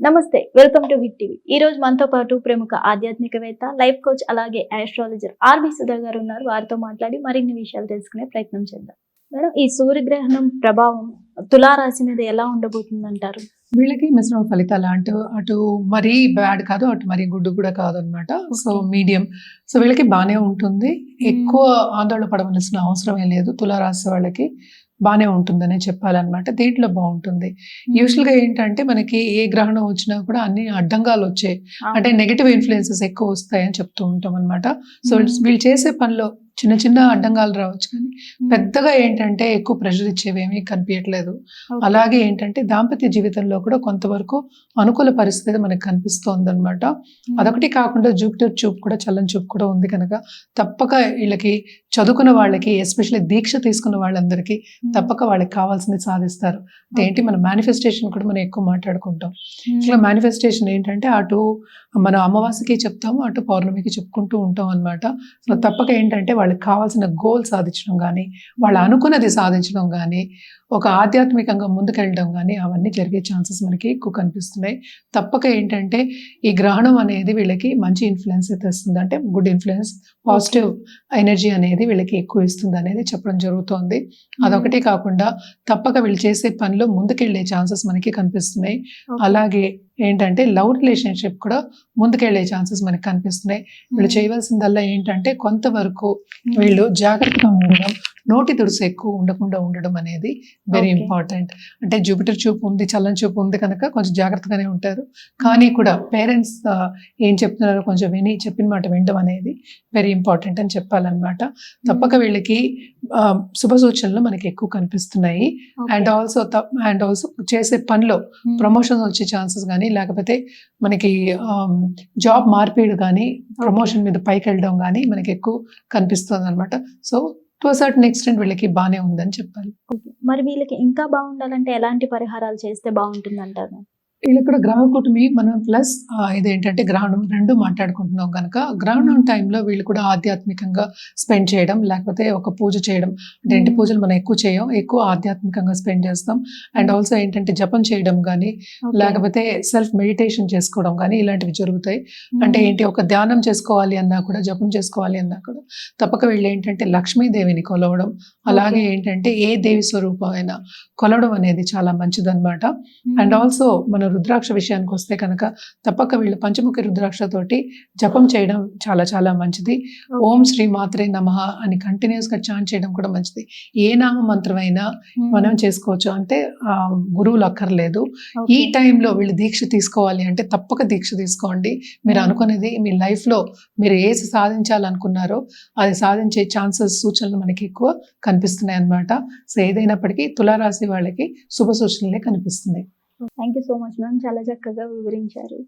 నమస్తే, welcome to hit TV. ఈ రోజు మనతో పాటు ప్రముఖ ఆధ్యాత్మికవేత్త, లైఫ్ కోచ్ అలాగే ఆస్ట్రాలజర్ ఆర్బి సుధా గారు ఉన్నారు. వారితో మాట్లాడి మరిన్ని విషయాలు తెలుసుకునే ప్రయత్నం చేద్దాం. మేడం, ఈ సూర్యగ్రహణం ప్రభావం తులారాశి మీద ఎలా ఉండబోతుందంటారు? వీళ్ళకి మిశ్రమ ఫలితాలు అటు మరీ బ్యాడ్ కాదు, అటు మరీ గుడ్ కూడా కాదనమాట. So medium. సో వీళ్ళకి బాగానే ఉంటుంది. ఎక్కువ ఆందోళన పడవలసిన అవసరమే లేదు. తులారాశి వాళ్ళకి బాగానే ఉంటుందనే చెప్పాలన్నమాట. దీంట్లో బాగుంటుంది. యూజువల్గా ఏంటంటే మనకి ఏ గ్రహణం వచ్చినా కూడా అన్ని అడ్డంగాలు వచ్చాయి, అంటే నెగటివ్ ఇన్ఫ్లుయెన్సెస్ ఎక్కువ వస్తాయని చెప్తూ ఉంటాం అనమాట. సో వీళ్ళు చేసే పనిలో చిన్న చిన్న అడ్డంగాలు రావచ్చు, కానీ పెద్దగా ఏంటంటే ఎక్కువ ప్రెషర్ ఇచ్చేవేమీ కనిపించట్లేదు. అలాగే ఏంటంటే దాంపత్య జీవితంలో కూడా కొంతవరకు అనుకూల పరిస్థితి మనకు కనిపిస్తోంది అనమాట. అదొకటి కాకుండా జూపిటర్ చూపు కూడా, చల్లని చూపు కూడా ఉంది కనుక తప్పక వీళ్ళకి చదువుకున్న వాళ్ళకి, ఎస్పెషల్లీ దీక్ష తీసుకున్న వాళ్ళందరికీ తప్పక వాళ్ళకి కావాల్సింది సాధిస్తారు. అంటే ఏంటి, మన మేనిఫెస్టేషన్ కూడా మనం ఎక్కువ మాట్లాడుకుంటాం. ఇట్లా మేనిఫెస్టేషన్ ఏంటంటే అటు మన అమావాస్యకి చెప్తాము, అటు పౌర్ణమికి చెప్పుకుంటూ ఉంటాం అనమాట. సో తప్పక ఏంటంటే వాళ్ళకి కావాల్సిన గోల్ సాధించడం కానీ, వాళ్ళు అనుకున్నది సాధించడం కానీ, ఒక ఆధ్యాత్మికంగా ముందుకెళ్ళడం కానీ అవన్నీ జరిగే ఛాన్సెస్ మనకి ఎక్కువ కనిపిస్తున్నాయి. తప్పక ఏంటంటే ఈ గ్రహణం అనేది వీళ్ళకి మంచి ఇన్ఫ్లుయెన్స్ తెస్తుంది, అంటే గుడ్ ఇన్ఫ్లుయెన్స్, పాజిటివ్ ఎనర్జీ అనేది వీళ్ళకి ఎక్కువ ఇస్తుంది అనేది చెప్పడం జరుగుతోంది. అదొకటి కాకుండా తప్పక వీళ్ళు చేసే పనిలో ముందుకెళ్ళే ఛాన్సెస్ మనకి కనిపిస్తున్నాయి. అలాగే ఏంటంటే లవ్ రిలేషన్షిప్ కూడా ముందుకెళ్లే ఛాన్సెస్ మనకి కనిపిస్తున్నాయి. వీళ్ళు చేయవలసిందల్లా ఏంటంటే కొంతవరకు వీళ్ళు జాగ్రత్తగా ఉండడం, నోటి దురుసు ఎక్కువ ఉండకుండా ఉండడం అనేది వెరీ ఇంపార్టెంట్. అంటే జూపిటర్ చూపు ఉంది, చల్లని చూపు ఉంది కనుక కొంచెం జాగ్రత్తగానే ఉంటారు. కానీ కూడా పేరెంట్స్ ఏం చెప్తున్నారో కొంచెం విని చెప్పిన మాట వినడం అనేది వెరీ ఇంపార్టెంట్ అని చెప్పాలన్నమాట. తప్పక వీళ్ళకి శుభ సూచనలు మనకి ఎక్కువ కనిపిస్తున్నాయి. అండ్ ఆల్సో చేసే పనిలో ప్రమోషన్స్ వచ్చే ఛాన్సెస్ కానీ, లేకపోతే మనకి జాబ్ మార్పిడి కానీ, ప్రమోషన్ మీద పైకి వెళ్ళడం కానీ మనకి ఎక్కువ కనిపిస్తుంది అనమాట. సో టు సర్టన్ ఎక్స్టెంట్ వీళ్ళకి బాగానే ఉందని చెప్పాలి. మరి వీళ్ళకి ఇంకా బాగుండాలంటే ఎలాంటి పరిహారాలు చేస్తే బాగుంటుంది అంటారు? వీళ్ళకి కూడా గ్రహ కూటమి మనం ప్లస్ ఇదేంటంటే గ్రహణం రెండు మాట్లాడుకుంటున్నాం కనుక, గ్రహణం టైంలో వీళ్ళు కూడా ఆధ్యాత్మికంగా స్పెండ్ చేయడం, లేకపోతే ఒక పూజ చేయడం. అంటే ఇంటి పూజలు మనం ఎక్కువ చేయం, ఎక్కువ ఆధ్యాత్మికంగా స్పెండ్ చేస్తాం. అండ్ ఆల్సో ఏంటంటే జపం చేయడం కానీ, లేకపోతే సెల్ఫ్ మెడిటేషన్ చేసుకోవడం కానీ ఇలాంటివి జరుగుతాయి. అంటే ఏంటి, ఒక ధ్యానం చేసుకోవాలి అన్నా కూడా, జపం చేసుకోవాలి అన్నా కూడా తప్పక వీళ్ళు ఏంటంటే లక్ష్మీదేవిని కొలవడం, అలాగే ఏంటంటే ఏ దేవి స్వరూపమైనా కొలవడం అనేది చాలా మంచిదన్నమాట. అండ్ ఆల్సో మన రుద్రాక్ష విషయానికి వస్తే కనుక తప్పక వీళ్ళు పంచముఖి రుద్రాక్షతోటి జపం చేయడం చాలా చాలా మంచిది. ఓం శ్రీ మాత్రే నమః అని కంటిన్యూస్గా చాంట్ చేయడం కూడా మంచిది. ఏ నామ మంత్రమైనా మనం చేసుకోవచ్చు, అంటే గురువులు అక్కర్లేదు. ఈ టైంలో వీళ్ళు దీక్ష తీసుకోవాలి అంటే తప్పక దీక్ష తీసుకోండి. మీరు అనుకునేది మీ లైఫ్లో మీరు ఏది సాధించాలనుకున్నారో అది సాధించే ఛాన్సెస్, సూచనలు మనకి ఎక్కువ కనిపిస్తున్నాయి అన్నమాట. సో ఏదైనప్పటికీ తులారాశి వాళ్ళకి శుభ సూచనలే కనిపిస్తున్నాయి. Thank you so much ma'am, చాలా చక్కగా వివరించారు.